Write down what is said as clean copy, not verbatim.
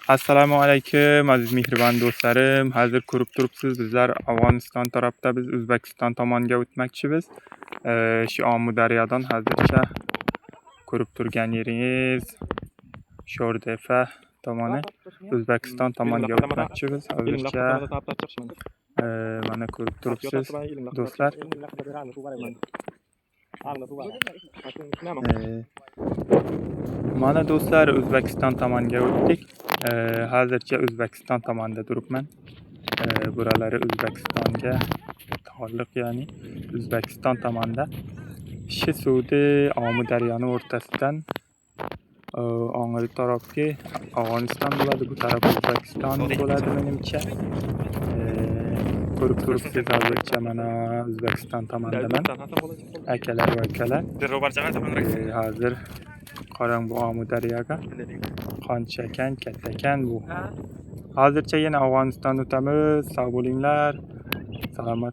Assalomu alaykum aziz mehribon do'stlarim. Hozir ko'rib turibsiz, bizlar Afg'oniston tarafda, biz O'zbekiston tomoniga o'tmoqchimiz. Shu Amudaryodan hozircha ko'rib turgan yeringiz Sho'rtepa tomoni O'zbekiston tomoniga o'tmoqchimiz. Hozircha mana ko'rib turibsiz do'stlar. Mana do'stlar, O'zbekiston tomoniga o'tdik. Hozircha O'zbekiston tomonida turibman. Buralari O'zbekistonga taalluq, ya'ni O'zbekiston tomonida. Shu suvni Amudaryoni o'rtasidan o'ng'ir tarafga Afg'oniston bo'ladi, bu taraf O'zbekiston bo'ladi menimcha. Ko'rib turibsiz, hozircha mana O'zbekiston tomonidaman. Akalar va ukalar. Hozir qarang bu Amudaryoga. Qancha ekan, katta ekan bu. Hozircha yana Afg'oniston o'tamiz. Sog' bo'linglar. Salomat